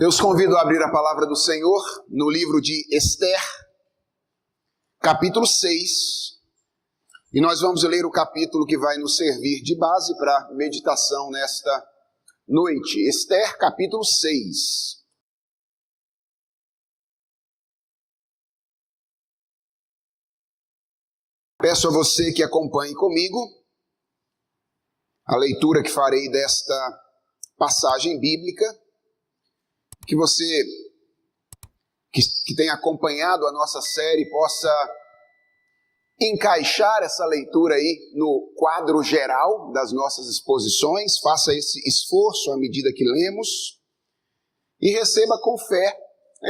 Eu os convido a abrir a palavra do Senhor no livro de Esther, capítulo 6. E nós vamos ler o capítulo que vai nos servir de base para meditação nesta noite. Esther, capítulo 6. Peço a você que acompanhe comigo a leitura que farei desta passagem bíblica, que você que tem acompanhado a nossa série possa encaixar essa leitura aí no quadro geral das nossas exposições, faça esse esforço à medida que lemos e receba com fé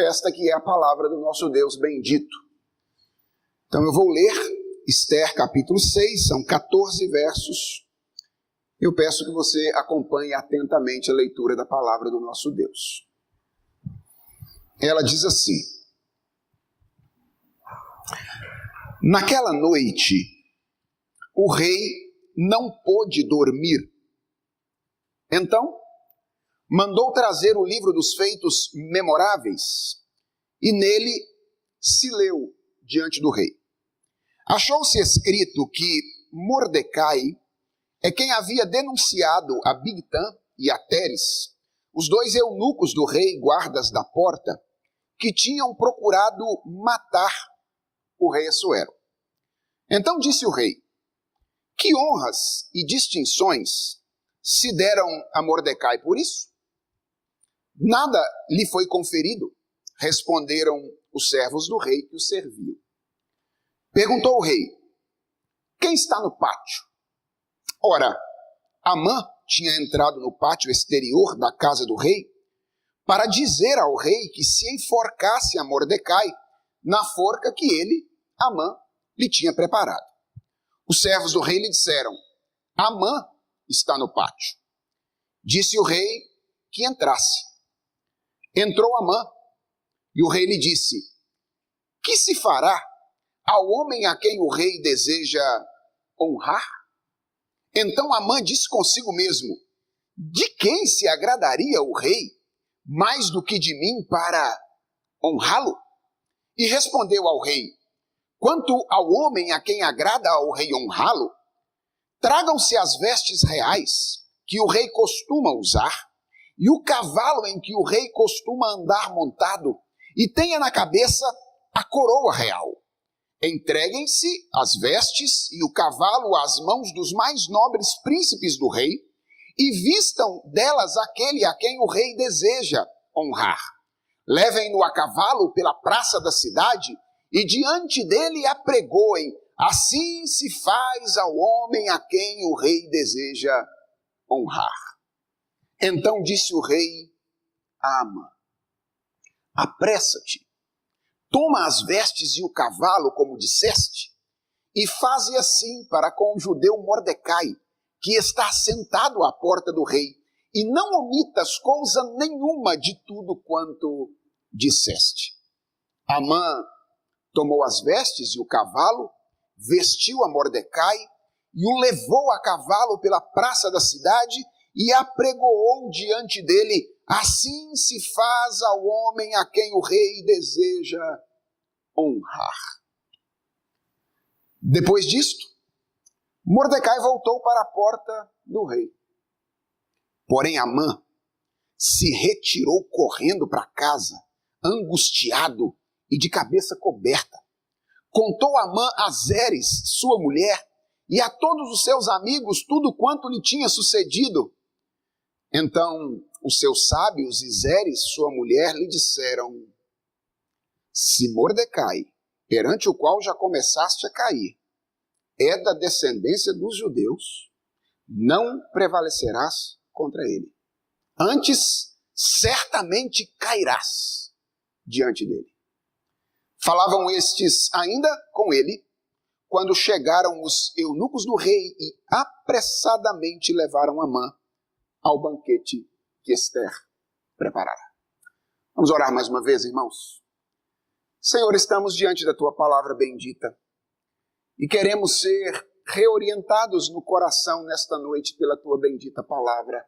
esta que é a palavra do nosso Deus bendito. Então eu vou ler Esther capítulo 6, são 14 versos. Eu peço que você acompanhe atentamente a leitura da palavra do nosso Deus. Ela diz assim: naquela noite, o rei não pôde dormir. Então, mandou trazer o livro dos feitos memoráveis, e nele se leu diante do rei. Achou-se escrito que Mordecai é quem havia denunciado a Bigtã e a Teres, os dois eunucos do rei, guardas da porta, que tinham procurado matar o rei Assuero. Então disse o rei: que honras e distinções se deram a Mordecai por isso? Nada lhe foi conferido, responderam os servos do rei que o serviam. Perguntou o rei: quem está no pátio? Ora, Amã tinha entrado no pátio exterior da casa do rei para dizer ao rei que se enforcasse a Mordecai na forca que ele, Amã, lhe tinha preparado. Os servos do rei lhe disseram: Amã está no pátio. Disse o rei que entrasse. Entrou Amã, e o rei lhe disse: que se fará ao homem a quem o rei deseja honrar? Então Amã disse consigo mesmo: de quem se agradaria o rei mais do que de mim para honrá-lo? E respondeu ao rei: quanto ao homem a quem agrada ao rei honrá-lo, tragam-se as vestes reais que o rei costuma usar, e o cavalo em que o rei costuma andar montado, e tenha na cabeça a coroa real. Entreguem-se as vestes e o cavalo às mãos dos mais nobres príncipes do rei, e vistam delas aquele a quem o rei deseja honrar. Levem-no a cavalo pela praça da cidade, e diante dele apregoem: assim se faz ao homem a quem o rei deseja honrar. Então disse o rei a Amã: apressa-te, toma as vestes e o cavalo, como disseste, e faze assim para com o judeu Mordecai, que está sentado à porta do rei, e não omitas coisa nenhuma de tudo quanto disseste. Amã tomou as vestes e o cavalo, vestiu a Mordecai, e o levou a cavalo pela praça da cidade, e apregoou diante dele: assim se faz ao homem a quem o rei deseja honrar. Depois disto, Mordecai voltou para a porta do rei. Porém Amã se retirou correndo para casa, angustiado e de cabeça coberta. Contou Amã a Zeres, sua mulher, e a todos os seus amigos tudo quanto lhe tinha sucedido. Então os seus sábios e Zeres, sua mulher, lhe disseram: se Mordecai, perante o qual já começaste a cair, é da descendência dos judeus, não prevalecerás contra ele. Antes, certamente cairás diante dele. Falavam estes ainda com ele, quando chegaram os eunucos do rei e apressadamente levaram Amã ao banquete que Esther preparara. Vamos orar mais uma vez, irmãos. Senhor, estamos diante da tua palavra bendita e queremos ser reorientados no coração nesta noite pela tua bendita palavra.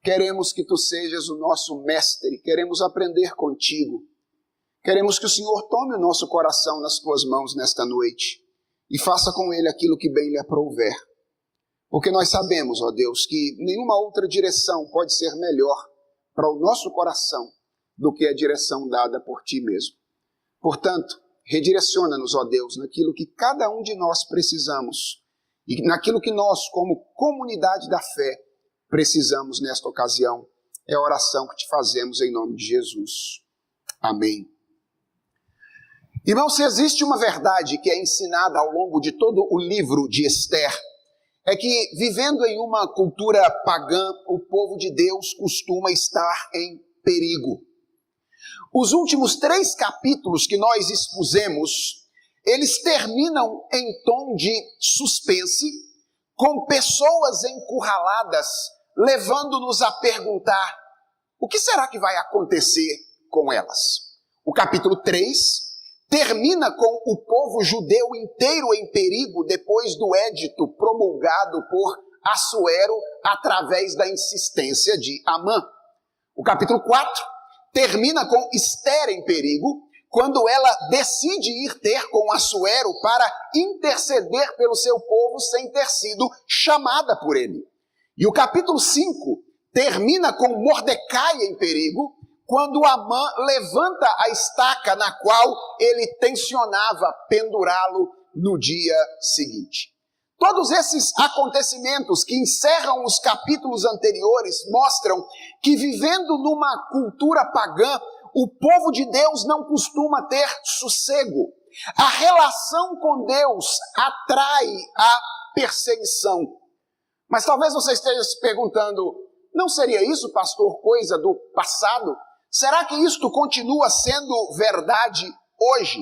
queremos que Tu sejas o nosso mestre, queremos aprender contigo. Queremos que o Senhor tome o nosso coração nas Tuas mãos nesta noite e faça com ele aquilo que bem lhe aprouver. Porque nós sabemos, ó Deus, que nenhuma outra direção pode ser melhor para o nosso coração do que a direção dada por Ti mesmo. Portanto, redireciona-nos, ó Deus, naquilo que cada um de nós precisamos e naquilo que nós, como comunidade da fé, precisamos nesta ocasião. É a oração que Te fazemos em nome de Jesus. Amém. Irmão, se existe uma verdade que é ensinada ao longo de todo o livro de Ester, é que, vivendo em uma cultura pagã, o povo de Deus costuma estar em perigo. Os últimos 3 capítulos que nós expusemos, eles terminam em tom de suspense, com pessoas encurraladas, levando-nos a perguntar: o que será que vai acontecer com elas? O capítulo 3 termina com o povo judeu inteiro em perigo depois do édito promulgado por Assuero através da insistência de Amã. O capítulo 4 termina com Ester em perigo quando ela decide ir ter com Assuero para interceder pelo seu povo sem ter sido chamada por ele. E o capítulo 5 termina com Mordecai em perigo quando Amã levanta a estaca na qual ele tensionava pendurá-lo no dia seguinte. Todos esses acontecimentos que encerram os capítulos anteriores mostram que, vivendo numa cultura pagã, o povo de Deus não costuma ter sossego. A relação com Deus atrai a perseguição. Mas talvez você esteja se perguntando: não seria isso, pastor, coisa do passado? Será que isto continua sendo verdade hoje?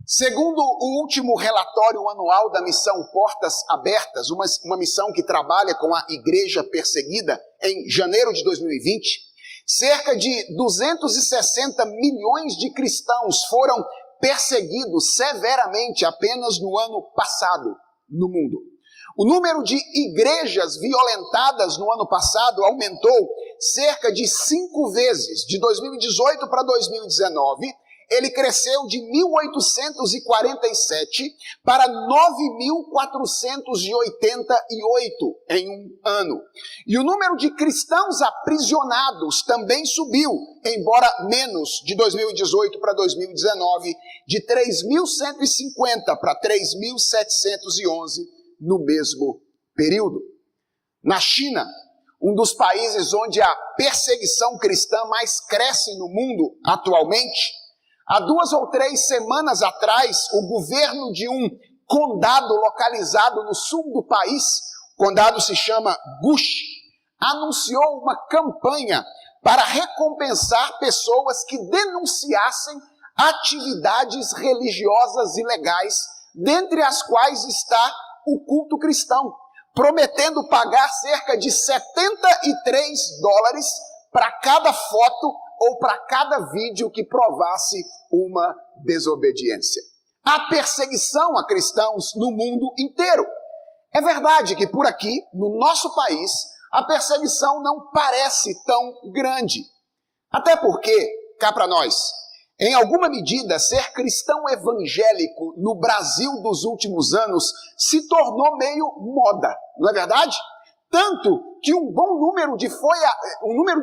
Segundo o último relatório anual da missão Portas Abertas, uma missão que trabalha com a igreja perseguida, em janeiro de 2020, cerca de 260 milhões de cristãos foram perseguidos severamente apenas no ano passado no mundo. O número de igrejas violentadas no ano passado aumentou cerca de 5 vezes. De 2018 para 2019, ele cresceu de 1.847 para 9.488 em um ano. E o número de cristãos aprisionados também subiu, embora menos, de 2018 para 2019, de 3.150 para 3.711 no mesmo período. Na China, um dos países onde a perseguição cristã mais cresce no mundo atualmente, há 2 ou 3 semanas atrás, o governo de um condado localizado no sul do país, o condado se chama Gush, anunciou uma campanha para recompensar pessoas que denunciassem atividades religiosas ilegais, dentre as quais está o culto cristão, prometendo pagar cerca de $73 para cada foto ou para cada vídeo que provasse uma desobediência. Há perseguição a cristãos no mundo inteiro. É verdade que por aqui, no nosso país, a perseguição não parece tão grande. Até porque, cá para nós, em alguma medida, ser cristão evangélico no Brasil dos últimos anos se tornou meio moda, não é verdade? Tanto que um número de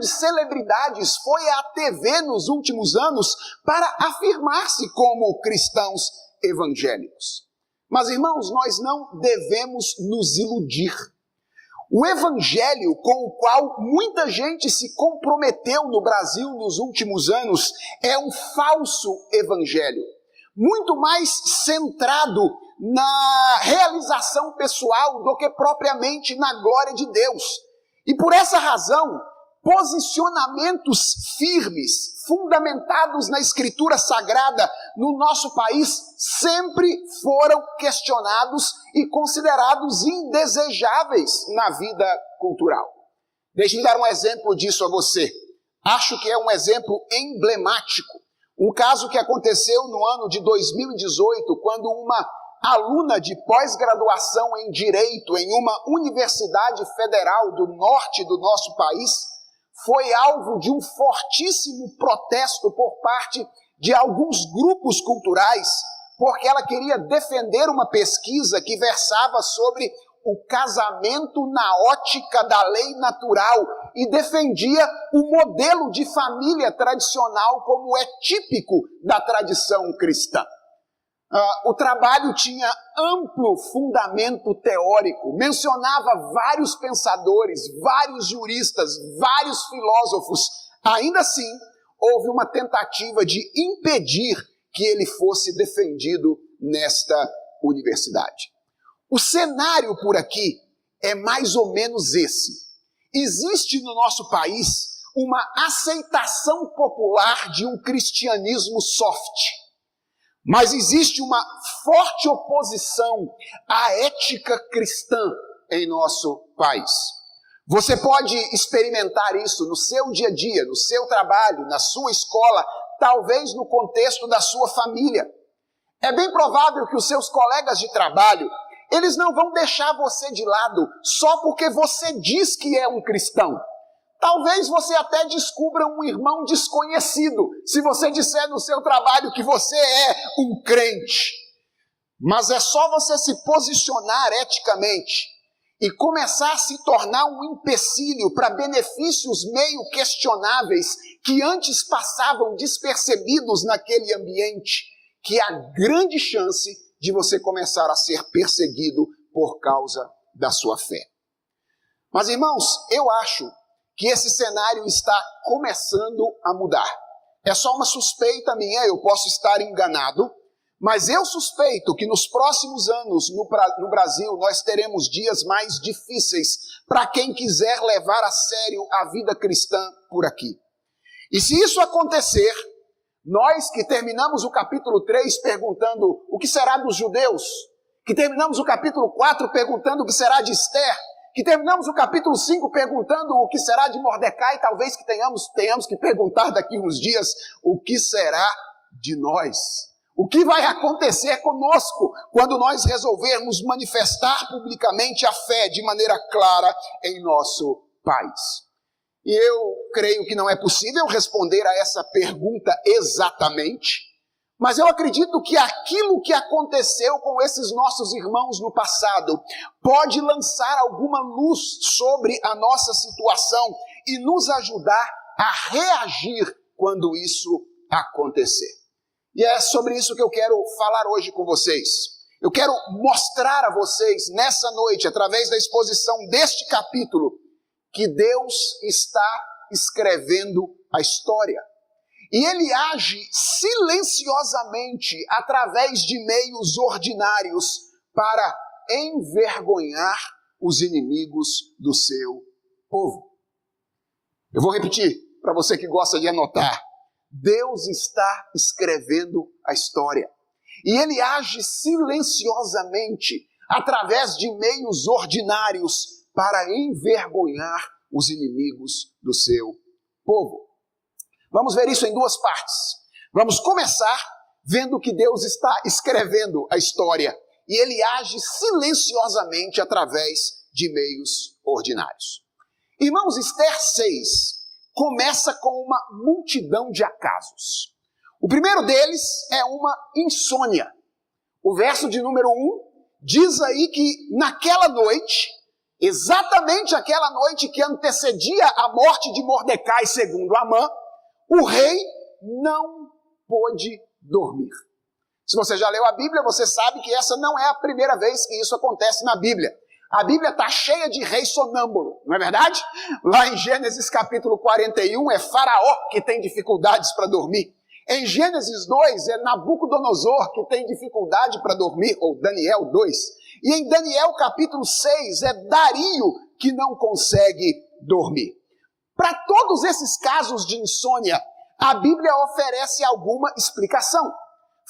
celebridades foi à TV nos últimos anos para afirmar-se como cristãos evangélicos. Mas, irmãos, nós não devemos nos iludir. O evangelho com o qual muita gente se comprometeu no Brasil nos últimos anos é um falso evangelho, muito mais centrado na realização pessoal do que propriamente na glória de Deus. E por essa razão, posicionamentos firmes, fundamentados na Escritura Sagrada no nosso país, sempre foram questionados e considerados indesejáveis na vida cultural. Deixe-me dar um exemplo disso a você. Acho que é um exemplo emblemático. Um caso que aconteceu no ano de 2018, quando uma aluna de pós-graduação em Direito em uma universidade federal do norte do nosso país, foi alvo de um fortíssimo protesto por parte de alguns grupos culturais, porque ela queria defender uma pesquisa que versava sobre o casamento na ótica da lei natural e defendia o modelo de família tradicional como é típico da tradição cristã. O trabalho tinha amplo fundamento teórico, mencionava vários pensadores, vários juristas, vários filósofos. Ainda assim, houve uma tentativa de impedir que ele fosse defendido nesta universidade. O cenário por aqui é mais ou menos esse. Existe no nosso país uma aceitação popular de um cristianismo soft. Mas existe uma forte oposição à ética cristã em nosso país. Você pode experimentar isso no seu dia a dia, no seu trabalho, na sua escola, talvez no contexto da sua família. É bem provável que os seus colegas de trabalho, eles não vão deixar você de lado só porque você diz que é um cristão. Talvez você até descubra um irmão desconhecido, se você disser no seu trabalho que você é um crente. Mas é só você se posicionar eticamente e começar a se tornar um empecilho para benefícios meio questionáveis que antes passavam despercebidos naquele ambiente, que há grande chance de você começar a ser perseguido por causa da sua fé. Mas, irmãos, eu acho que esse cenário está começando a mudar. É só uma suspeita minha, eu posso estar enganado, mas eu suspeito que nos próximos anos no Brasil nós teremos dias mais difíceis para quem quiser levar a sério a vida cristã por aqui. E se isso acontecer, nós que terminamos o capítulo 3 perguntando o que será dos judeus, que terminamos o capítulo 4 perguntando o que será de Esther, que terminamos o capítulo 5 perguntando o que será de Mordecai, talvez que tenhamos que perguntar daqui uns dias o que será de nós. O que vai acontecer conosco quando nós resolvermos manifestar publicamente a fé de maneira clara em nosso país? E eu creio que não é possível responder a essa pergunta exatamente, mas eu acredito que aquilo que aconteceu com esses nossos irmãos no passado pode lançar alguma luz sobre a nossa situação e nos ajudar a reagir quando isso acontecer. E é sobre isso que eu quero falar hoje com vocês. Eu quero mostrar a vocês nessa noite, através da exposição deste capítulo, que Deus está escrevendo a história. E Ele age silenciosamente através de meios ordinários para envergonhar os inimigos do seu povo. Eu vou repetir para você que gosta de anotar. Deus está escrevendo a história. E Ele age silenciosamente através de meios ordinários para envergonhar os inimigos do seu povo. Vamos ver isso em duas partes. Vamos começar vendo que Deus está escrevendo a história e Ele age silenciosamente através de meios ordinários. Irmãos, Esther 6 começa com uma multidão de acasos. O primeiro deles é uma insônia. O verso de número 1 diz aí que naquela noite, exatamente aquela noite que antecedia a morte de Mordecai segundo Amã, o rei não pôde dormir. Se você já leu a Bíblia, você sabe que essa não é a primeira vez que isso acontece na Bíblia. A Bíblia está cheia de rei sonâmbulo, não é verdade? Lá em Gênesis capítulo 41 é Faraó que tem dificuldades para dormir. Em Gênesis 2 é Nabucodonosor que tem dificuldade para dormir, ou Daniel 2. E em Daniel capítulo 6 é Dario que não consegue dormir. Para todos esses casos de insônia, a Bíblia oferece alguma explicação.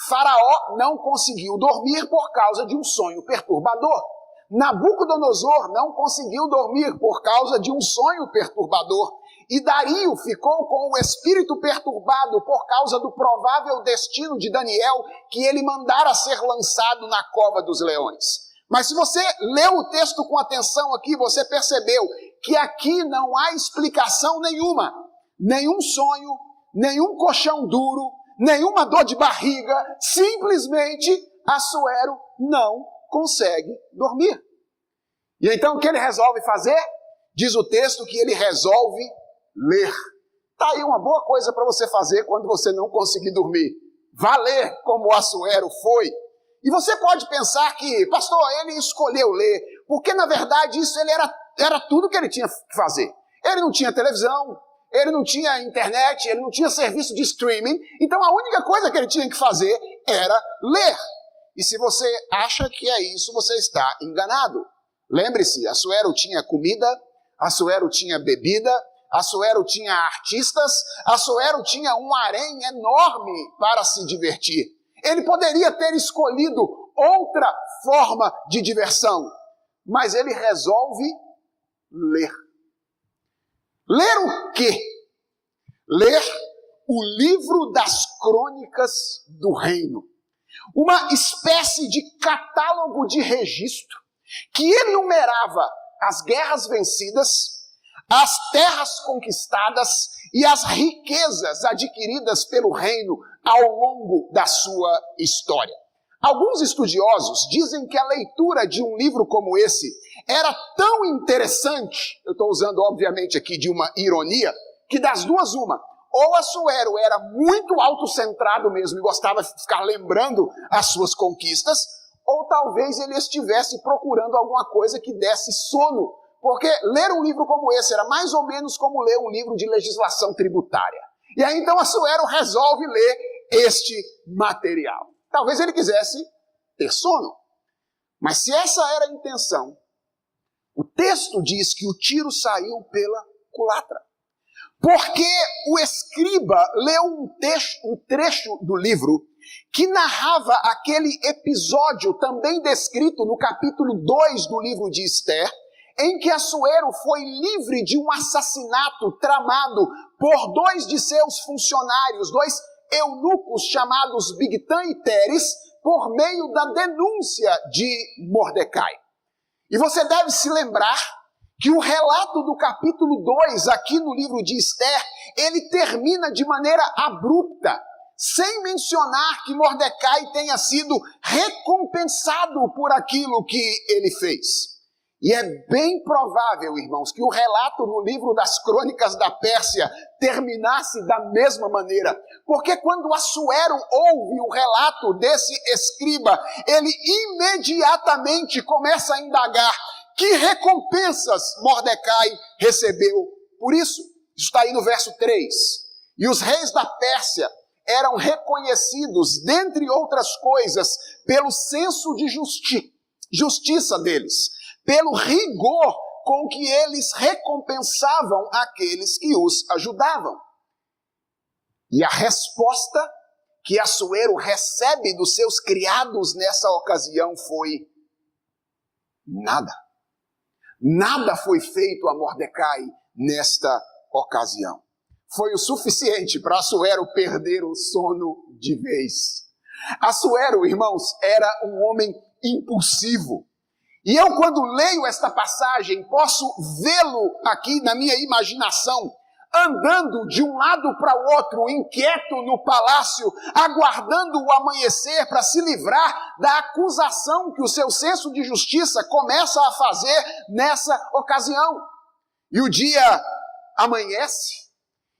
Faraó não conseguiu dormir por causa de um sonho perturbador. Nabucodonosor não conseguiu dormir por causa de um sonho perturbador. E Dario ficou com o espírito perturbado por causa do provável destino de Daniel, que ele mandara ser lançado na cova dos leões. Mas se você leu o texto com atenção aqui, você percebeu que aqui não há explicação nenhuma. Nenhum sonho, nenhum colchão duro, nenhuma dor de barriga. Simplesmente Assuero não consegue dormir. E então o que ele resolve fazer? Diz o texto que ele resolve ler. Está aí uma boa coisa para você fazer quando você não conseguir dormir. Vá ler como Assuero foi. E você pode pensar que, pastor, ele escolheu ler, porque na verdade isso era tudo que ele tinha que fazer. Ele não tinha televisão, ele não tinha internet, ele não tinha serviço de streaming, então a única coisa que ele tinha que fazer era ler. E se você acha que é isso, você está enganado. Lembre-se, Assuero tinha comida, Assuero tinha bebida, Assuero tinha artistas, Assuero tinha um harém enorme para se divertir. Ele poderia ter escolhido outra forma de diversão, mas ele resolve ler. Ler o quê? Ler o livro das crônicas do reino. Uma espécie de catálogo de registro que enumerava as guerras vencidas, as terras conquistadas e as riquezas adquiridas pelo reino ao longo da sua história. Alguns estudiosos dizem que a leitura de um livro como esse era tão interessante, eu estou usando obviamente aqui de uma ironia, que das duas uma, ou Assuero era muito autocentrado mesmo e gostava de ficar lembrando as suas conquistas, ou talvez ele estivesse procurando alguma coisa que desse sono, porque ler um livro como esse era mais ou menos como ler um livro de legislação tributária. E aí então Assuero resolve ler este material. Talvez ele quisesse ter sono. Mas se essa era a intenção, o texto diz que o tiro saiu pela culatra. Porque o escriba leu um trecho do livro que narrava aquele episódio também descrito no capítulo 2 do livro de Esther, em que Assuero foi livre de um assassinato tramado por 2 de seus funcionários, 2 eunucos chamados Bigtan e Teres, por meio da denúncia de Mordecai. E você deve se lembrar que o relato do capítulo 2, aqui no livro de Esther, ele termina de maneira abrupta, sem mencionar que Mordecai tenha sido recompensado por aquilo que ele fez. E é bem provável, irmãos, que o relato no livro das Crônicas da Pérsia terminasse da mesma maneira. Porque quando Assuero ouve o relato desse escriba, ele imediatamente começa a indagar que recompensas Mordecai recebeu. Por isso, isso está aí no verso 3. E os reis da Pérsia eram reconhecidos, dentre outras coisas, pelo senso de justiça deles, pelo rigor com que eles recompensavam aqueles que os ajudavam. E a resposta que Assuero recebe dos seus criados nessa ocasião foi nada. Nada foi feito a Mordecai nesta ocasião. Foi o suficiente para Assuero perder o sono de vez. Assuero, irmãos, era um homem impulsivo. E eu, quando leio esta passagem, posso vê-lo aqui na minha imaginação, andando de um lado para o outro, inquieto no palácio, aguardando o amanhecer para se livrar da acusação que o seu senso de justiça começa a fazer nessa ocasião. E o dia amanhece,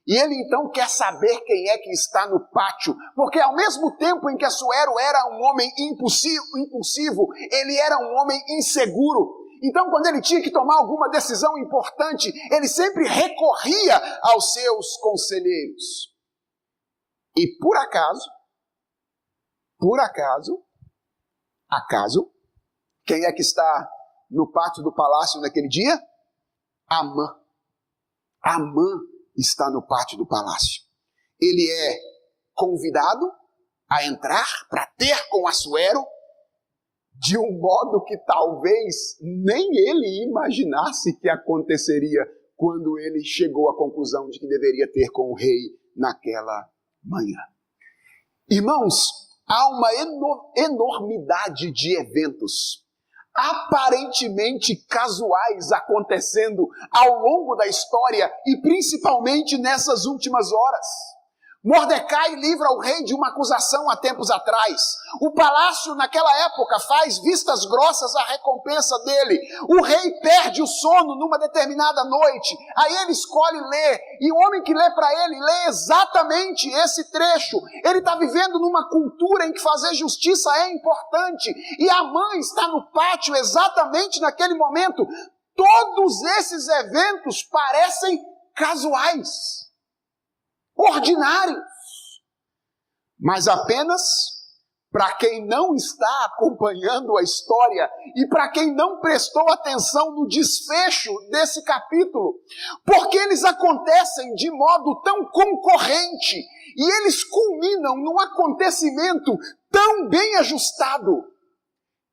e ele então quer saber quem é que está no pátio, porque ao mesmo tempo em que Assuero era um homem impulsivo, ele era um homem inseguro. Então, quando ele tinha que tomar alguma decisão importante, ele sempre recorria aos seus conselheiros. E por acaso, quem é que está no pátio do palácio naquele dia? Amã. Amã está no pátio do palácio. Ele é convidado a entrar para ter com Assuero, de um modo que talvez nem ele imaginasse que aconteceria. quando ele chegou à conclusão de que deveria ter com o rei naquela manhã. Irmãos, há uma enormidade de eventos aparentemente casuais acontecendo ao longo da história e principalmente nessas últimas horas. Mordecai livra o rei de uma acusação há tempos atrás. O palácio naquela época faz vistas grossas à recompensa dele. O rei perde o sono numa determinada noite. Aí ele escolhe ler. E o homem que lê para ele, lê exatamente esse trecho. Ele está vivendo numa cultura em que fazer justiça é importante. E a mãe está no pátio exatamente naquele momento. Todos esses eventos parecem casuais, ordinários, mas apenas para quem não está acompanhando a história e para quem não prestou atenção no desfecho desse capítulo, porque eles acontecem de modo tão concorrente e eles culminam num acontecimento tão bem ajustado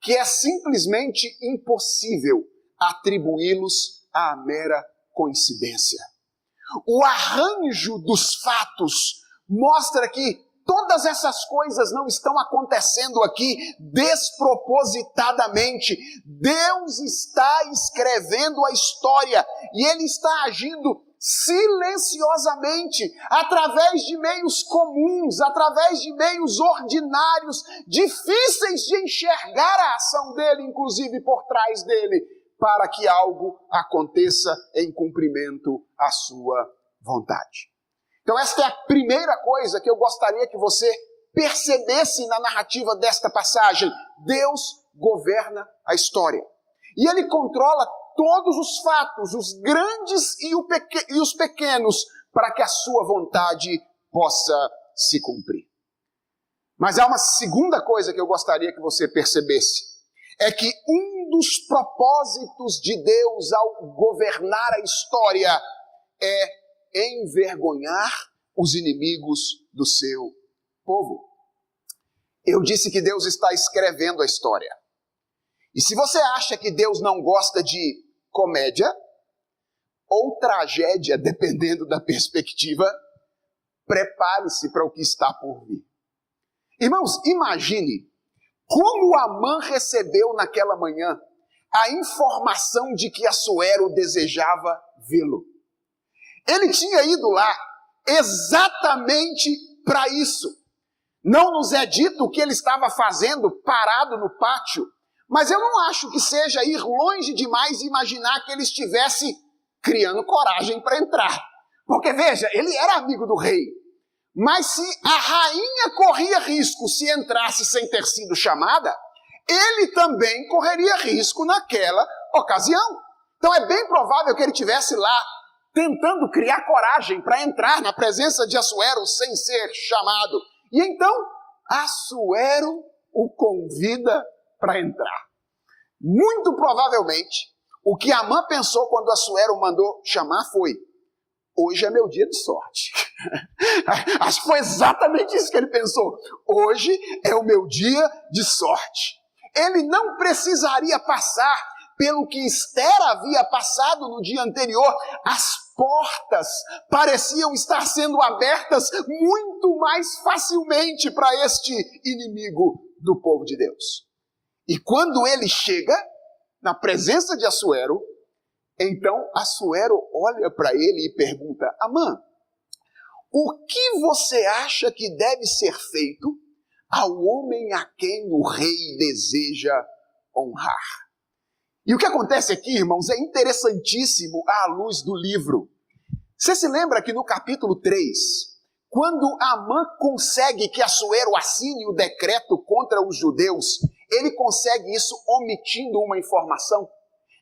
que é simplesmente impossível atribuí-los à mera coincidência. O arranjo dos fatos mostra que todas essas coisas não estão acontecendo aqui despropositadamente. Deus está escrevendo a história e Ele está agindo silenciosamente, através de meios comuns, através de meios ordinários, difíceis de enxergar a ação dele, inclusive por trás dele, para que algo aconteça em cumprimento à sua vontade. Então esta é a primeira coisa que eu gostaria que você percebesse na narrativa desta passagem. Deus governa a história. E Ele controla todos os fatos, os grandes e os pequenos, para que a sua vontade possa se cumprir. Mas há uma segunda coisa que eu gostaria que você percebesse. É que um dos propósitos de Deus ao governar a história é envergonhar os inimigos do seu povo. Eu disse que Deus está escrevendo a história. E se você acha que Deus não gosta de comédia ou tragédia, dependendo da perspectiva, prepare-se para o que está por vir. Irmãos, imagine como Amã recebeu naquela manhã a informação de que Assuero desejava vê-lo. Ele tinha ido lá exatamente para isso. Não nos é dito o que ele estava fazendo parado no pátio, mas eu não acho que seja ir longe demais e imaginar que ele estivesse criando coragem para entrar. Porque veja, ele era amigo do rei. Mas se a rainha corria risco se entrasse sem ter sido chamada, ele também correria risco naquela ocasião. Então é bem provável que ele estivesse lá tentando criar coragem para entrar na presença de Assuero sem ser chamado. E então Assuero o convida para entrar. Muito provavelmente, o que Amã pensou quando Assuero mandou chamar foi: hoje é meu dia de sorte. Acho que foi exatamente isso que ele pensou. Hoje é o meu dia de sorte. Ele não precisaria passar pelo que Esther havia passado no dia anterior. As portas pareciam estar sendo abertas muito mais facilmente para este inimigo do povo de Deus. E quando ele chega na presença de Assuero, então Assuero olha para ele e pergunta: Amã, o que você acha que deve ser feito ao homem a quem o rei deseja honrar? E o que acontece aqui, irmãos, é interessantíssimo à luz do livro. Você se lembra que no capítulo 3, quando Amã consegue que Assuero assine o decreto contra os judeus, ele consegue isso omitindo uma informação.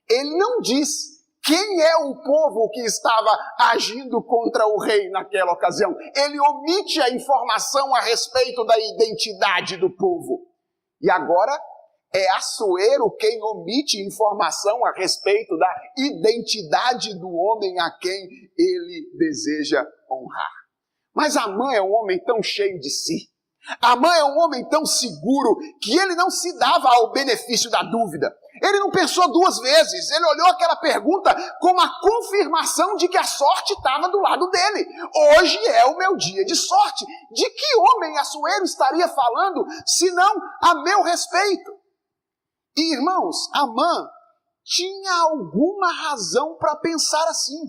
Ele não diz quem é o povo que estava agindo contra o rei naquela ocasião. Ele omite a informação a respeito da identidade do povo. E agora é Assuero quem omite informação a respeito da identidade do homem a quem ele deseja honrar. Mas Amã é um homem tão cheio de si. Amã é um homem tão seguro que ele não se dava ao benefício da dúvida. Ele não pensou duas vezes. Ele olhou aquela pergunta como a confirmação de que a sorte estava do lado dele. Hoje é o meu dia de sorte. De que homem Assuero estaria falando, senão a meu respeito? E, irmãos, Amã tinha alguma razão para pensar assim.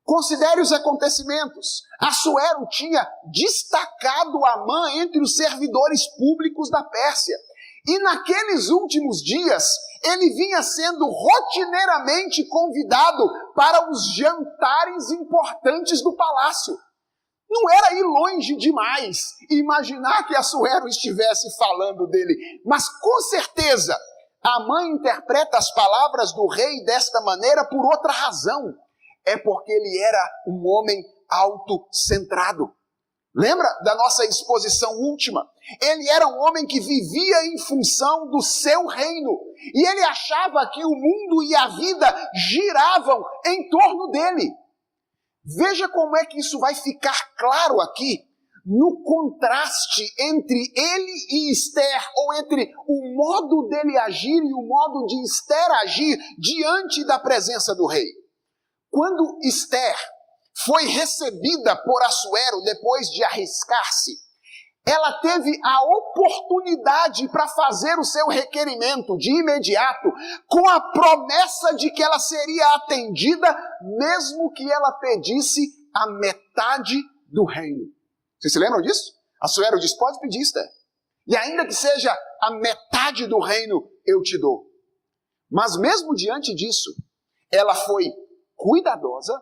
Considere os acontecimentos. Assuero tinha destacado Amã entre os servidores públicos da Pérsia. E naqueles últimos dias, ele vinha sendo rotineiramente convidado para os jantares importantes do palácio. Não era ir longe demais imaginar que Assuero estivesse falando dele, mas com certeza Amã interpreta as palavras do rei desta maneira por outra razão. É porque ele era um homem autocentrado. Lembra da nossa exposição última? Ele era um homem que vivia em função do seu reino. E ele achava que o mundo e a vida giravam em torno dele. Veja como é que isso vai ficar claro aqui, no contraste entre ele e Ester, ou entre o modo dele agir e o modo de Ester agir diante da presença do rei. Quando Ester foi recebida por Assuero depois de arriscar-se, ela teve a oportunidade para fazer o seu requerimento de imediato, com a promessa de que ela seria atendida, mesmo que ela pedisse a metade do reino. Vocês se lembram disso? Assuero diz, pode pedir, Ester. E ainda que seja a metade do reino, eu te dou. Mas mesmo diante disso, ela foi cuidadosa,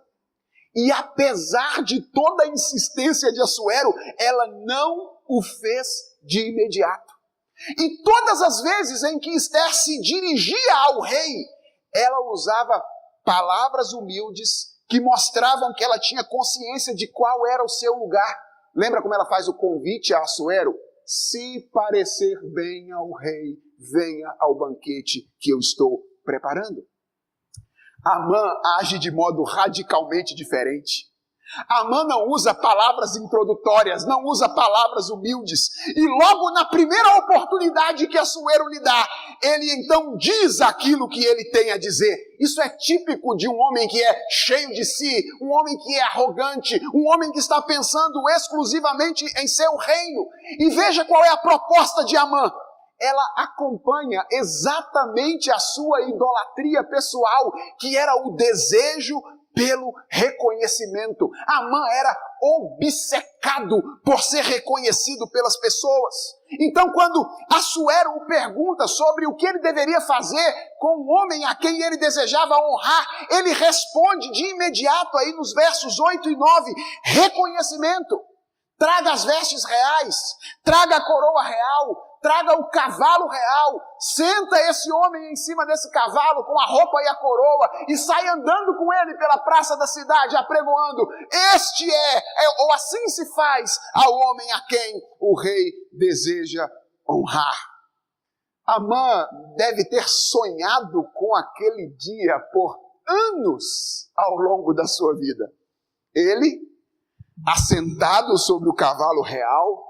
e apesar de toda a insistência de Assuero, ela não o fez de imediato. E todas as vezes em que Ester se dirigia ao rei, ela usava palavras humildes que mostravam que ela tinha consciência de qual era o seu lugar. Lembra como ela faz o convite a Assuero? Se parecer bem ao rei, venha ao banquete que eu estou preparando. Amã age de modo radicalmente diferente. Amã não usa palavras introdutórias, não usa palavras humildes. E logo na primeira oportunidade que Assuero lhe dá, ele então diz aquilo que ele tem a dizer. Isso é típico de um homem que é cheio de si, um homem que é arrogante, um homem que está pensando exclusivamente em seu reino. E veja qual é a proposta de Amã. Ela acompanha exatamente a sua idolatria pessoal, que era o desejo pelo reconhecimento. Amã era obcecado por ser reconhecido pelas pessoas. Então, quando Assuero o pergunta sobre o que ele deveria fazer com o homem a quem ele desejava honrar, ele responde de imediato aí nos versos 8 e 9, reconhecimento. Traga as vestes reais, traga a coroa real, traga o cavalo real, senta esse homem em cima desse cavalo com a roupa e a coroa e sai andando com ele pela praça da cidade, apregoando, ou assim se faz ao homem a quem o rei deseja honrar. Amã deve ter sonhado com aquele dia por anos ao longo da sua vida. Ele, assentado sobre o cavalo real,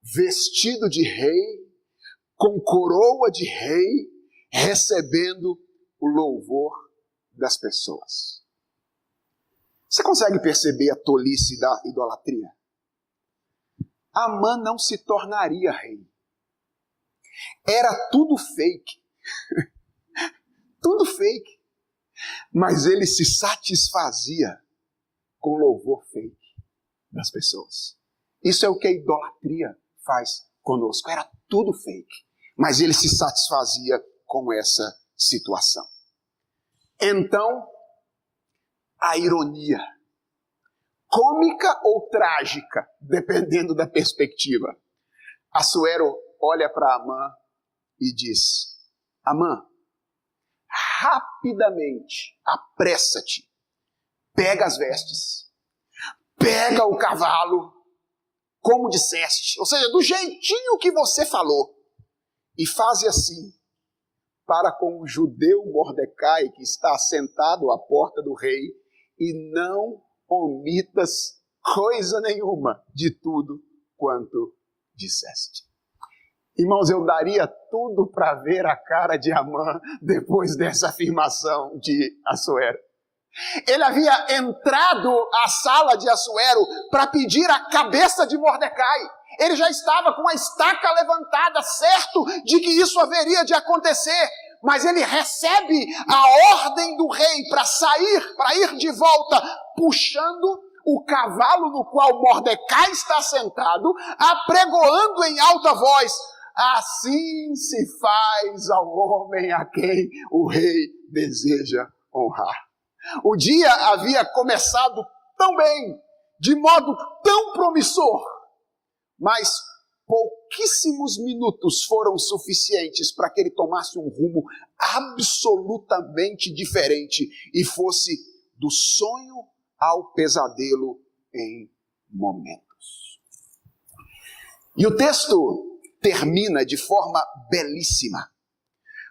vestido de rei, com coroa de rei, recebendo o louvor das pessoas. Você consegue perceber a tolice da idolatria? Amã não se tornaria rei. Era tudo fake. Tudo fake. Mas ele se satisfazia com louvor fake das pessoas. Isso é o que a idolatria faz conosco. Era tudo fake. Mas ele se satisfazia com essa situação. Então, a ironia, cômica ou trágica, dependendo da perspectiva. Assuero olha para Amã e diz, Amã, rapidamente, apressa-te, pega as vestes, pega o cavalo, como disseste, ou seja, do jeitinho que você falou, e faze assim para com o judeu Mordecai, que está sentado à porta do rei, e não omitas coisa nenhuma de tudo quanto disseste. Irmãos, eu daria tudo para ver a cara de Amã depois dessa afirmação de Assuero. Ele havia entrado à sala de Assuero para pedir a cabeça de Mordecai. Ele já estava com a estaca levantada, certo de que isso haveria de acontecer. Mas ele recebe a ordem do rei para sair, para ir de volta, puxando o cavalo no qual Mordecai está sentado, apregoando em alta voz: assim se faz ao homem a quem o rei deseja honrar. O dia havia começado tão bem, de modo tão promissor, mas pouquíssimos minutos foram suficientes para que ele tomasse um rumo absolutamente diferente e fosse do sonho ao pesadelo em momentos. E o texto termina de forma belíssima,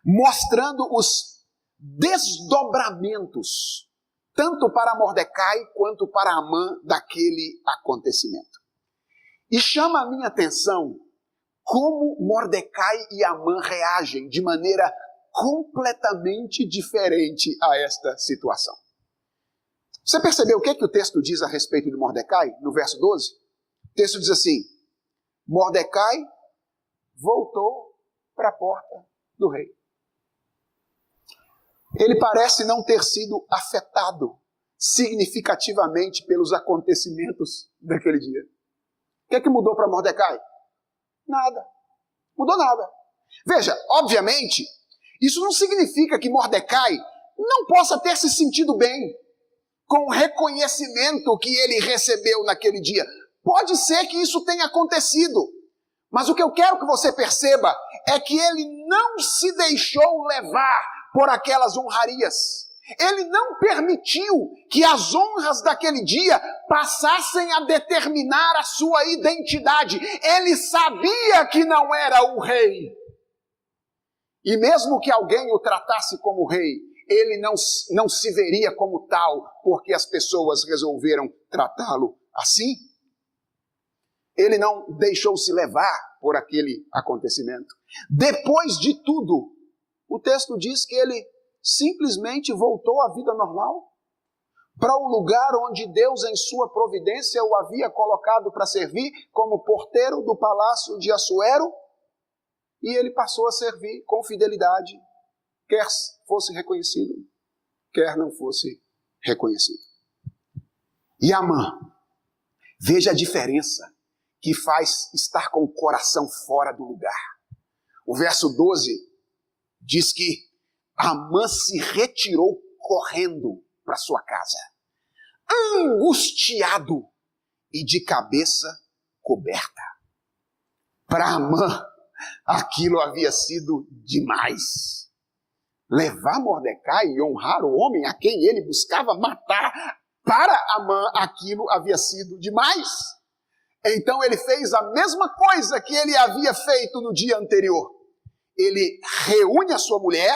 mostrando os desdobramentos, tanto para Mordecai quanto para Amã, daquele acontecimento. E chama a minha atenção como Mordecai e Amã reagem de maneira completamente diferente a esta situação. Você percebeu o que o texto diz a respeito de Mordecai, no verso 12? O texto diz assim: Mordecai voltou para a porta do rei. Ele parece não ter sido afetado significativamente pelos acontecimentos daquele dia. O que mudou para Mordecai? Nada. Mudou nada. Veja, obviamente, isso não significa que Mordecai não possa ter se sentido bem com o reconhecimento que ele recebeu naquele dia. Pode ser que isso tenha acontecido. Mas o que eu quero que você perceba é que ele não se deixou levar por aquelas honrarias. Ele não permitiu que as honras daquele dia passassem a determinar a sua identidade. Ele sabia que não era o rei. E mesmo que alguém o tratasse como rei, ele não se veria como tal, porque as pessoas resolveram tratá-lo assim. Ele não deixou-se levar por aquele acontecimento. Depois de tudo, o texto diz que ele simplesmente voltou à vida normal, para o lugar onde Deus, em sua providência, o havia colocado para servir como porteiro do palácio de Assuero, e ele passou a servir com fidelidade, quer fosse reconhecido, quer não fosse reconhecido. E Amã, veja a diferença que faz estar com o coração fora do lugar. O verso 12 diz que Amã se retirou correndo para sua casa, angustiado e de cabeça coberta. Para Amã, aquilo havia sido demais. Levar Mordecai e honrar o homem a quem ele buscava matar, para Amã aquilo havia sido demais. Então ele fez a mesma coisa que ele havia feito no dia anterior. Ele reúne a sua mulher,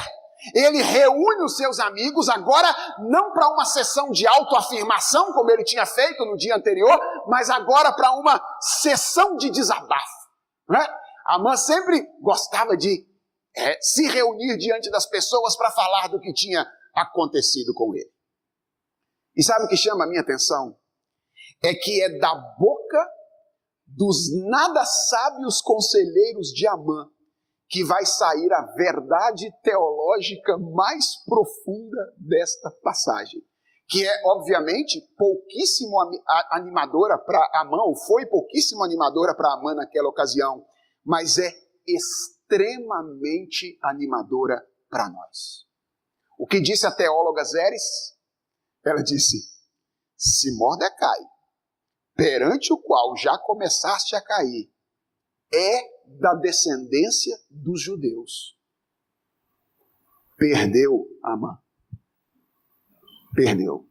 ele reúne os seus amigos, agora não para uma sessão de autoafirmação, como ele tinha feito no dia anterior, mas agora para uma sessão de desabafo. Né? Amã sempre gostava de se reunir diante das pessoas para falar do que tinha acontecido com ele. E sabe o que chama a minha atenção? É que é da boca dos nada sábios conselheiros de Amã que vai sair a verdade teológica mais profunda desta passagem, que é, obviamente, pouquíssimo animadora para Amã, ou foi pouquíssimo animadora para Amã naquela ocasião, mas é extremamente animadora para nós. O que disse a teóloga Zeres? Ela disse: se Mordecai, perante o qual já começaste a cair, é da descendência dos judeus, perdeu Amã. Perdeu.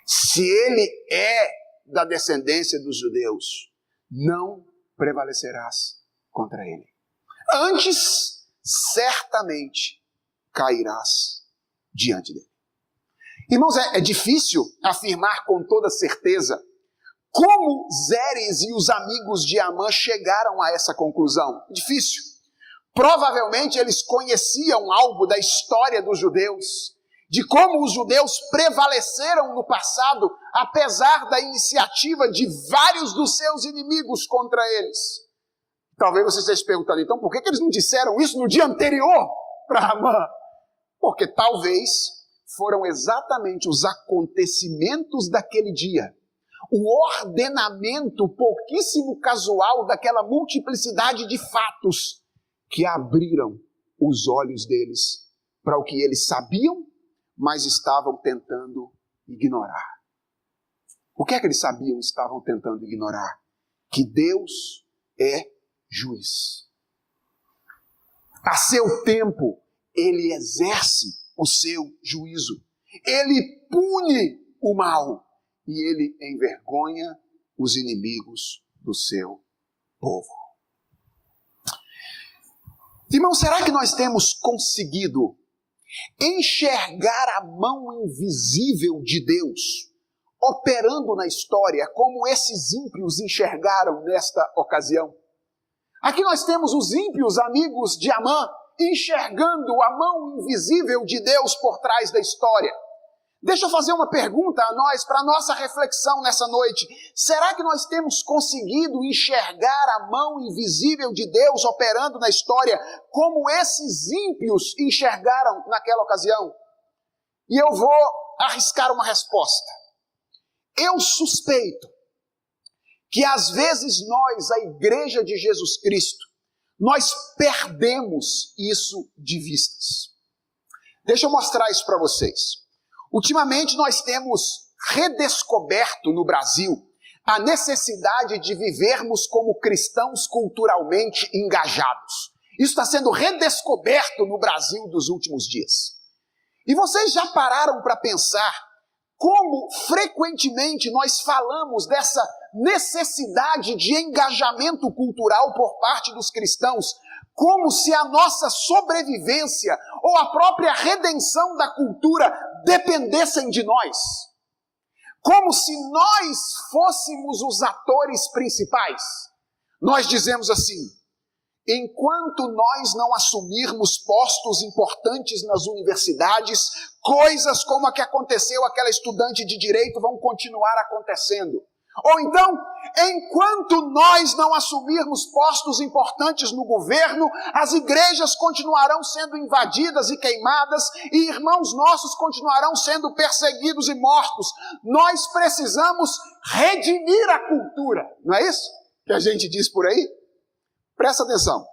Se ele é da descendência dos judeus, não prevalecerás contra ele. Antes, certamente, cairás diante dele. Irmãos, é difícil afirmar com toda certeza Como Zeres e os amigos de Amã chegaram a essa conclusão? Difícil. Provavelmente eles conheciam algo da história dos judeus, de como os judeus prevaleceram no passado, apesar da iniciativa de vários dos seus inimigos contra eles. Talvez você esteja se perguntando, então, por que eles não disseram isso no dia anterior para Amã? Porque talvez foram exatamente os acontecimentos daquele dia, o ordenamento pouquíssimo casual daquela multiplicidade de fatos que abriram os olhos deles para o que eles sabiam, mas estavam tentando ignorar. O que é que eles sabiam e estavam tentando ignorar? Que Deus é juiz. A seu tempo, ele exerce o seu juízo. Ele pune o mal e ele envergonha os inimigos do seu povo. Irmão, será que nós temos conseguido enxergar a mão invisível de Deus operando na história como esses ímpios enxergaram nesta ocasião? Aqui nós temos os ímpios amigos de Amã enxergando a mão invisível de Deus por trás da história. Deixa eu fazer uma pergunta a nós, para a nossa reflexão nessa noite. Será que nós temos conseguido enxergar a mão invisível de Deus operando na história como esses ímpios enxergaram naquela ocasião? E eu vou arriscar uma resposta. Eu suspeito que às vezes nós, a Igreja de Jesus Cristo, nós perdemos isso de vistas. Deixa eu mostrar isso para vocês. Ultimamente nós temos redescoberto no Brasil a necessidade de vivermos como cristãos culturalmente engajados. Isso está sendo redescoberto no Brasil dos últimos dias. E vocês já pararam para pensar como frequentemente nós falamos dessa necessidade de engajamento cultural por parte dos cristãos, como se a nossa sobrevivência ou a própria redenção da cultura dependessem de nós? Como se nós fôssemos os atores principais. Nós dizemos assim: enquanto nós não assumirmos postos importantes nas universidades, coisas como a que aconteceu àquela estudante de direito vão continuar acontecendo. Ou então, enquanto nós não assumirmos postos importantes no governo, as igrejas continuarão sendo invadidas e queimadas, e irmãos nossos continuarão sendo perseguidos e mortos. Nós precisamos redimir a cultura, não é isso que a gente diz por aí? Presta atenção.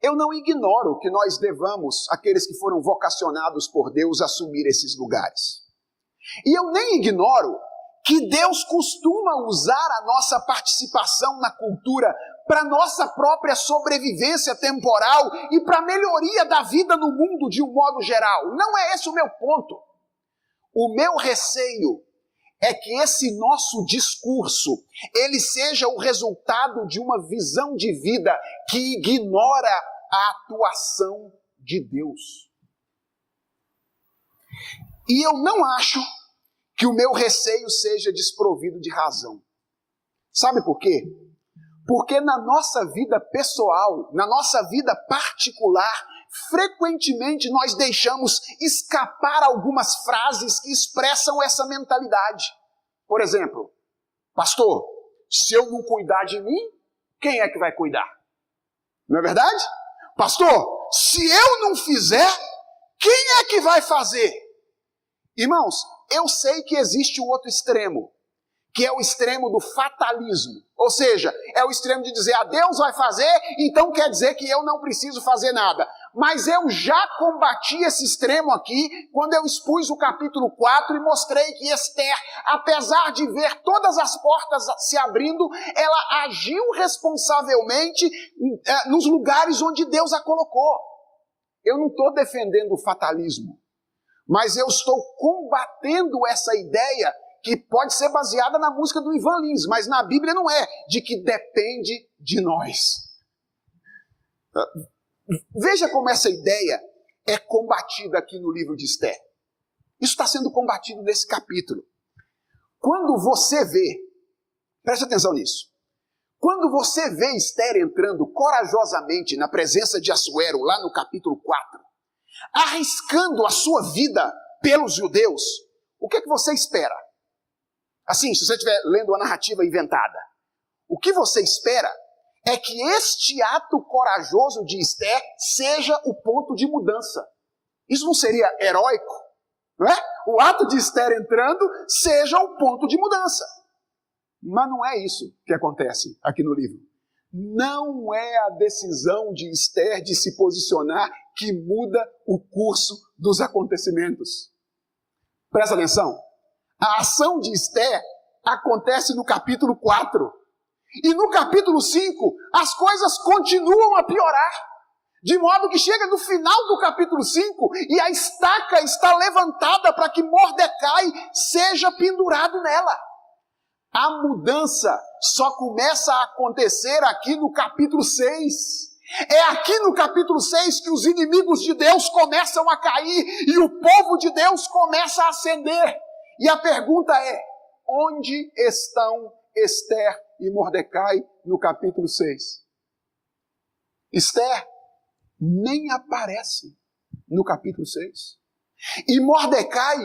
Eu não ignoro que nós devamos, aqueles que foram vocacionados por Deus, assumir esses lugares. E eu nem ignoro que Deus costuma usar a nossa participação na cultura para nossa própria sobrevivência temporal e para a melhoria da vida no mundo de um modo geral. Não é esse o meu ponto. O meu receio é que esse nosso discurso, ele seja o resultado de uma visão de vida que ignora a atuação de Deus. E eu não acho que o meu receio seja desprovido de razão. Sabe por quê? Porque na nossa vida pessoal, na nossa vida particular, frequentemente nós deixamos escapar algumas frases que expressam essa mentalidade. Por exemplo, pastor, se eu não cuidar de mim, quem é que vai cuidar? Não é verdade? Pastor, se eu não fizer, quem é que vai fazer? Irmãos, eu sei que existe o outro extremo, que é o extremo do fatalismo. Ou seja, é o extremo de dizer, Deus vai fazer, então quer dizer que eu não preciso fazer nada. Mas eu já combati esse extremo aqui, quando eu expus o capítulo 4 e mostrei que Esther, apesar de ver todas as portas se abrindo, ela agiu responsavelmente nos lugares onde Deus a colocou. Eu não estou defendendo o fatalismo, mas eu estou combatendo essa ideia que pode ser baseada na música do Ivan Lins, mas na Bíblia não é, de que depende de nós. Veja como essa ideia é combatida aqui no livro de Esther. Isso está sendo combatido nesse capítulo. Quando você vê Preste atenção nisso. Quando você vê Esther entrando corajosamente na presença de Assuero, lá no capítulo 4, arriscando a sua vida pelos judeus, o que é que você espera? Assim, se você estiver lendo a narrativa inventada, o que você espera é que este ato corajoso de Esther seja o ponto de mudança. Isso não seria heróico? Não é? O ato de Esther entrando seja o ponto de mudança. Mas não é isso que acontece aqui no livro. Não é a decisão de Esther de se posicionar que muda o curso dos acontecimentos. Presta atenção. A ação de Esther acontece no capítulo 4. E no capítulo 5, as coisas continuam a piorar. De modo que chega no final do capítulo 5 e a estaca está levantada para que Mordecai seja pendurado nela. A mudança só começa a acontecer aqui no capítulo 6. É aqui no capítulo 6 que os inimigos de Deus começam a cair e o povo de Deus começa a ascender. E a pergunta é, onde estão Esther e Mordecai no capítulo 6? Esther nem aparece no capítulo 6. E Mordecai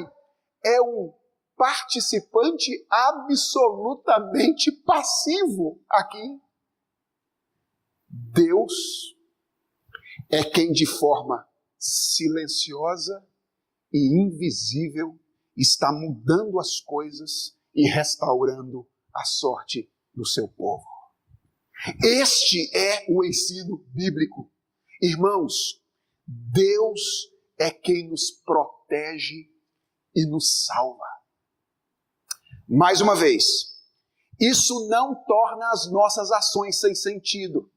é um participante absolutamente passivo aqui. Deus é quem de forma silenciosa e invisível está mudando as coisas e restaurando a sorte do seu povo. Este é o ensino bíblico. Irmãos, Deus é quem nos protege e nos salva. Mais uma vez, isso não torna as nossas ações sem sentido.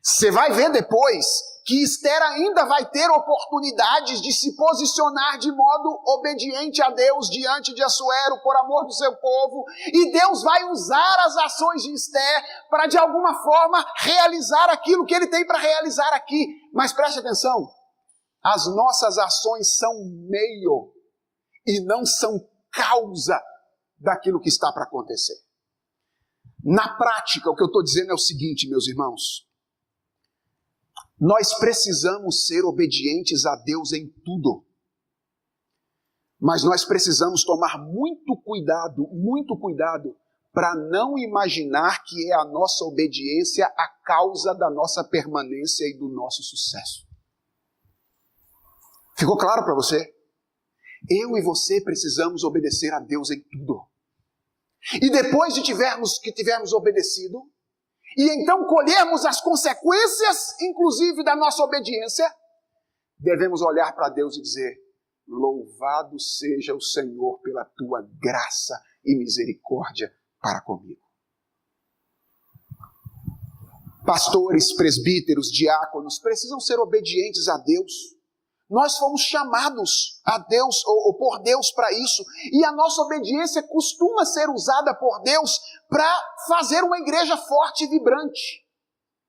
Você vai ver depois que Esther ainda vai ter oportunidades de se posicionar de modo obediente a Deus diante de Assuero por amor do seu povo, e Deus vai usar as ações de Esther para de alguma forma realizar aquilo que ele tem para realizar aqui. Mas preste atenção, as nossas ações são meio e não são causa daquilo que está para acontecer. Na prática, o que eu estou dizendo é o seguinte, meus irmãos: nós precisamos ser obedientes a Deus em tudo. Mas nós precisamos tomar muito cuidado para não imaginar que é a nossa obediência a causa da nossa permanência e do nosso sucesso. Ficou claro para você? Eu e você precisamos obedecer a Deus em tudo. E depois de tivermos obedecido, e então colhermos as consequências, inclusive da nossa obediência, devemos olhar para Deus e dizer: louvado seja o Senhor pela tua graça e misericórdia para comigo. Pastores, presbíteros, diáconos precisam ser obedientes a Deus. Nós fomos chamados a Deus, ou por Deus para isso. E a nossa obediência costuma ser usada por Deus para fazer uma igreja forte e vibrante.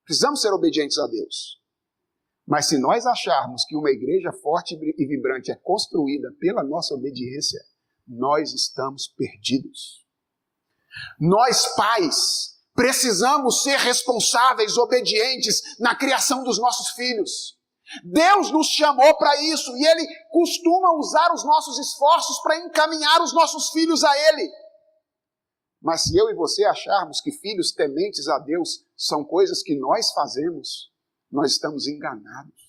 Precisamos ser obedientes a Deus. Mas se nós acharmos que uma igreja forte e vibrante é construída pela nossa obediência, nós estamos perdidos. Nós, pais, precisamos ser responsáveis, obedientes na criação dos nossos filhos. Deus nos chamou para isso e Ele costuma usar os nossos esforços para encaminhar os nossos filhos a Ele. Mas se eu e você acharmos que filhos tementes a Deus são coisas que nós fazemos, nós estamos enganados.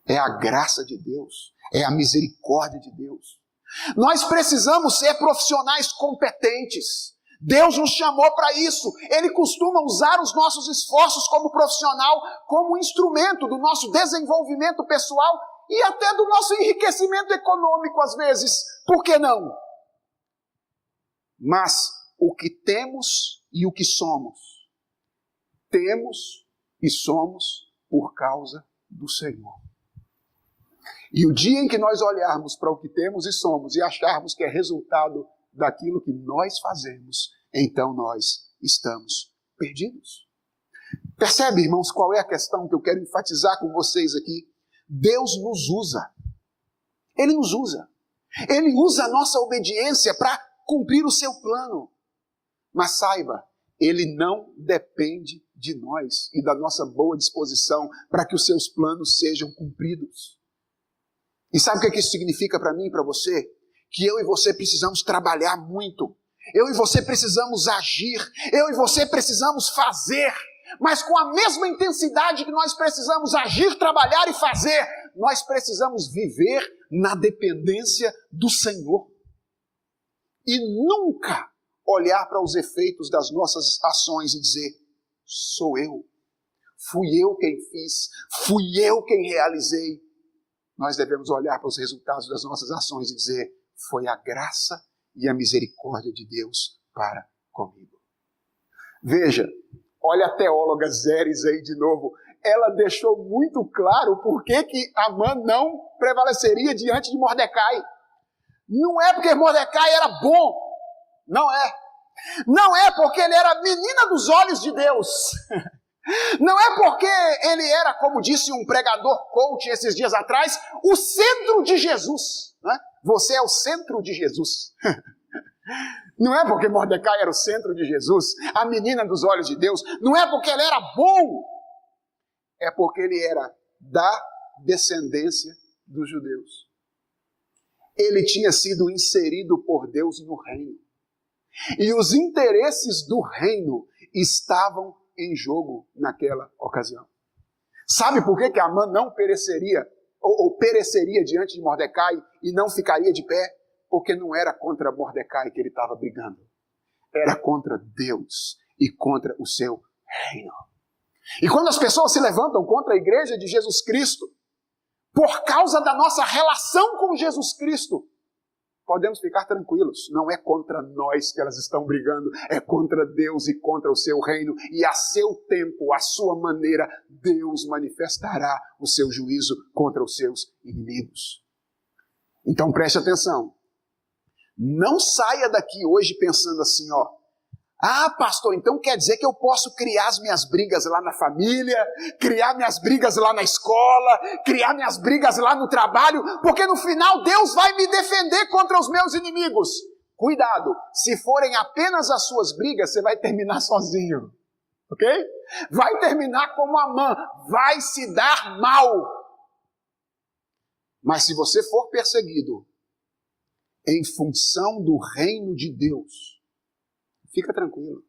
É a graça de Deus, é a misericórdia de Deus. Nós precisamos ser profissionais competentes. Deus nos chamou para isso. Ele costuma usar os nossos esforços como profissional, como instrumento do nosso desenvolvimento pessoal e até do nosso enriquecimento econômico às vezes. Por que não? Mas o que temos e o que somos, temos e somos por causa do Senhor. E o dia em que nós olharmos para o que temos e somos e acharmos que é resultado daquilo que nós fazemos, então nós estamos perdidos. Percebe, irmãos, qual é a questão que eu quero enfatizar com vocês aqui? Deus nos usa. Ele nos usa. Ele usa a nossa obediência para cumprir o seu plano. Mas saiba, ele não depende de nós e da nossa boa disposição para que os seus planos sejam cumpridos. E sabe o que isso significa para mim e para você? Que eu e você precisamos trabalhar muito. Eu e você precisamos agir. Eu e você precisamos fazer. Mas com a mesma intensidade que nós precisamos agir, trabalhar e fazer, nós precisamos viver na dependência do Senhor. E nunca olhar para os efeitos das nossas ações e dizer, sou eu. Fui eu quem fiz. Fui eu quem realizei. Nós devemos olhar para os resultados das nossas ações e dizer, foi a graça e a misericórdia de Deus para comigo. Veja, olha a teóloga Zeres aí de novo. Ela deixou muito claro por que Amã não prevaleceria diante de Mordecai. Não é porque Mordecai era bom. Não é. Não é porque ele era a menina dos olhos de Deus. Não é porque ele era, como disse um pregador coach esses dias atrás, o centro de Jesus. Né? Você é o centro de Jesus. Não é porque Mordecai era o centro de Jesus, a menina dos olhos de Deus. Não é porque ele era bom. É porque ele era da descendência dos judeus. Ele tinha sido inserido por Deus no reino. E os interesses do reino estavam em jogo naquela ocasião. Sabe por que Amã não pereceria, ou pereceria diante de Mordecai e não ficaria de pé? Porque não era contra Mordecai que ele estava brigando. Era contra Deus e contra o seu reino. E quando as pessoas se levantam contra a igreja de Jesus Cristo, por causa da nossa relação com Jesus Cristo, podemos ficar tranquilos. Não é contra nós que elas estão brigando, é contra Deus e contra o seu reino. E a seu tempo, a sua maneira, Deus manifestará o seu juízo contra os seus inimigos. Então preste atenção. Não saia daqui hoje pensando assim, ó. Ah, pastor, então quer dizer que eu posso criar as minhas brigas lá na família, criar minhas brigas lá na escola, criar minhas brigas lá no trabalho, porque no final Deus vai me defender contra os meus inimigos. Cuidado, se forem apenas as suas brigas, você vai terminar sozinho, ok? Vai terminar como Amã, vai se dar mal. Mas se você for perseguido em função do reino de Deus, fica tranquilo.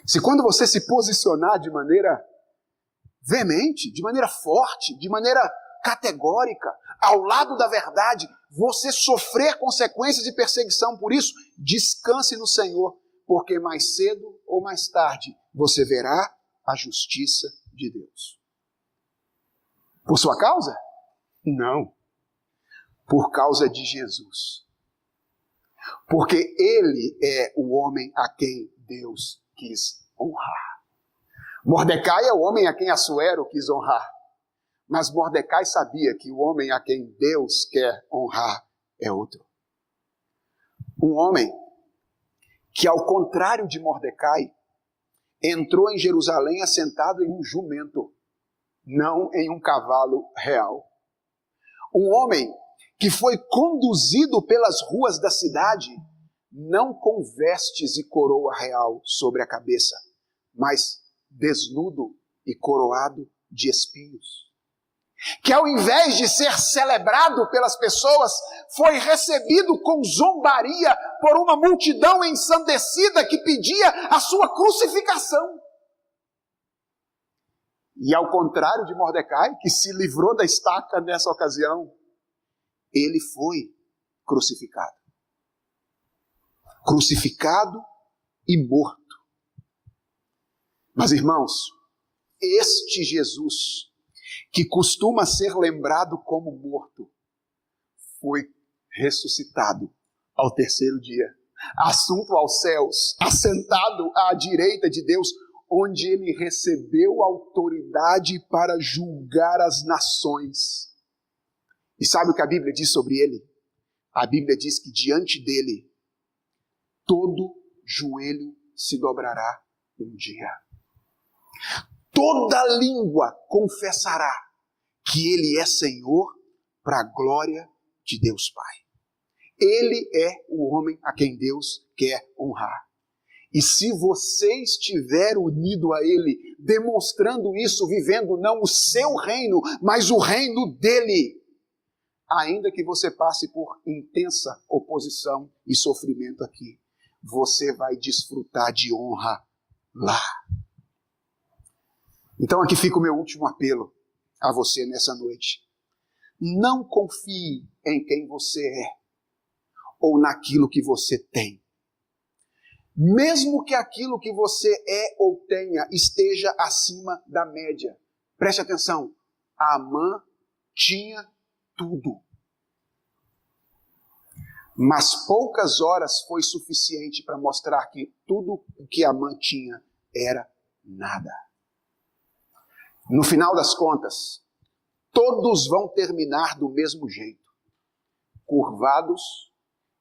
Se quando você se posicionar de maneira veemente, de maneira forte, de maneira categórica, ao lado da verdade, você sofrer consequências de perseguição por isso, descanse no Senhor, porque mais cedo ou mais tarde você verá a justiça de Deus. Por sua causa? Não. Por causa de Jesus. Porque ele é o homem a quem Deus quis honrar. Mordecai é o homem a quem Assuero quis honrar. Mas Mordecai sabia que o homem a quem Deus quer honrar é outro. Um homem que, ao contrário de Mordecai, entrou em Jerusalém assentado em um jumento, não em um cavalo real. Um homem que foi conduzido pelas ruas da cidade, não com vestes e coroa real sobre a cabeça, mas desnudo e coroado de espinhos. Que ao invés de ser celebrado pelas pessoas, foi recebido com zombaria por uma multidão ensandecida que pedia a sua crucificação. E ao contrário de Mordecai, que se livrou da estaca nessa ocasião, ele foi crucificado. Crucificado e morto. Mas, irmãos, este Jesus, que costuma ser lembrado como morto, foi ressuscitado ao terceiro dia, assunto aos céus, assentado à direita de Deus, onde ele recebeu autoridade para julgar as nações. E sabe o que a Bíblia diz sobre ele? A Bíblia diz que diante dele, todo joelho se dobrará um dia. Toda língua confessará que ele é Senhor para a glória de Deus Pai. Ele é o homem a quem Deus quer honrar. E se você estiver unido a Ele, demonstrando isso, vivendo não o seu reino, mas o reino dEle, ainda que você passe por intensa oposição e sofrimento aqui, você vai desfrutar de honra lá. Então aqui fica o meu último apelo a você nessa noite. Não confie em quem você é ou naquilo que você tem. Mesmo que aquilo que você é ou tenha esteja acima da média. Preste atenção, Amã tinha tudo. Mas poucas horas foi suficiente para mostrar que tudo o que Amã tinha era nada. No final das contas, todos vão terminar do mesmo jeito, curvados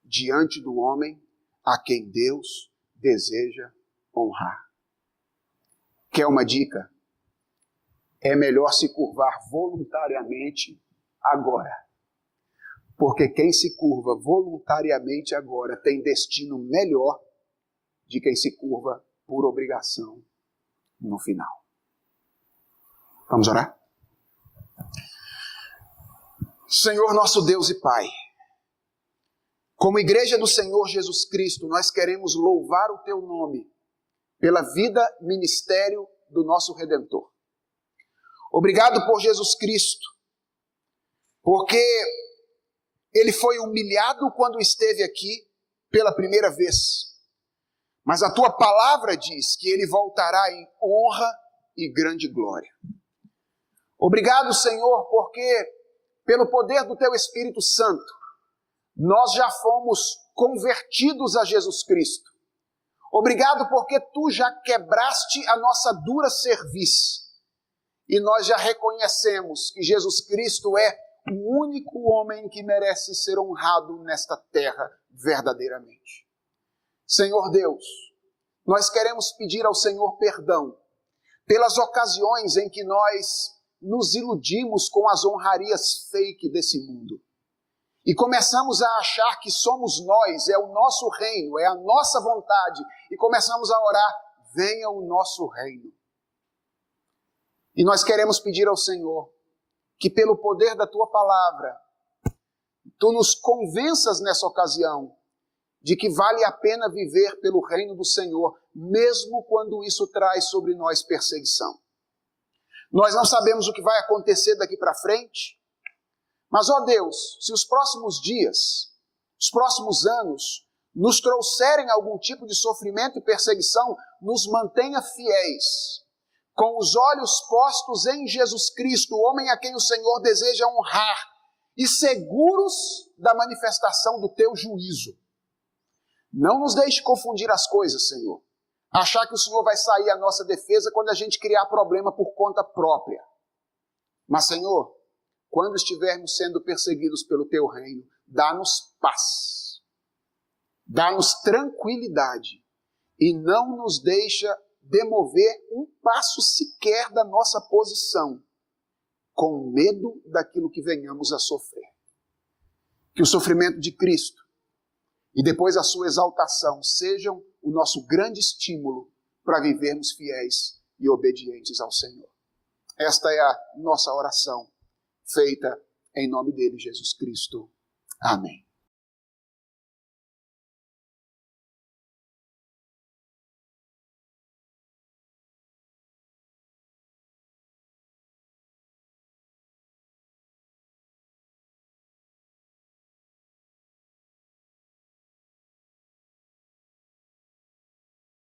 diante do homem a quem Deus deseja honrar. Quer uma dica? É melhor se curvar voluntariamente agora. Porque quem se curva voluntariamente agora tem destino melhor de quem se curva por obrigação no final. Vamos orar? Senhor nosso Deus e Pai, como igreja do Senhor Jesus Cristo, nós queremos louvar o Teu nome pela vida, ministério do nosso Redentor. Obrigado por Jesus Cristo, porque Ele foi humilhado quando esteve aqui pela primeira vez. Mas a Tua palavra diz que Ele voltará em honra e grande glória. Obrigado, Senhor, porque pelo poder do Teu Espírito Santo, nós já fomos convertidos a Jesus Cristo. Obrigado porque Tu já quebraste a nossa dura cerviz. E nós já reconhecemos que Jesus Cristo é o único homem que merece ser honrado nesta terra verdadeiramente. Senhor Deus, nós queremos pedir ao Senhor perdão pelas ocasiões em que nós nos iludimos com as honrarias fake desse mundo. E começamos a achar que somos nós, é o nosso reino, é a nossa vontade. E começamos a orar, venha o nosso reino. E nós queremos pedir ao Senhor que pelo poder da Tua palavra, Tu nos convenças nessa ocasião de que vale a pena viver pelo reino do Senhor, mesmo quando isso traz sobre nós perseguição. Nós não sabemos o que vai acontecer daqui para frente, mas, ó Deus, se os próximos dias, os próximos anos, nos trouxerem algum tipo de sofrimento e perseguição, nos mantenha fiéis, com os olhos postos em Jesus Cristo, o homem a quem o Senhor deseja honrar, e seguros da manifestação do Teu juízo. Não nos deixe confundir as coisas, Senhor. Achar que o Senhor vai sair à nossa defesa quando a gente criar problema por conta própria. Mas, Senhor, quando estivermos sendo perseguidos pelo Teu reino, dá-nos paz, dá-nos tranquilidade e não nos deixa demover um passo sequer da nossa posição, com medo daquilo que venhamos a sofrer. Que o sofrimento de Cristo e depois a sua exaltação sejam o nosso grande estímulo para vivermos fiéis e obedientes ao Senhor. Esta é a nossa oração, feita em nome dele, Jesus Cristo. Amém.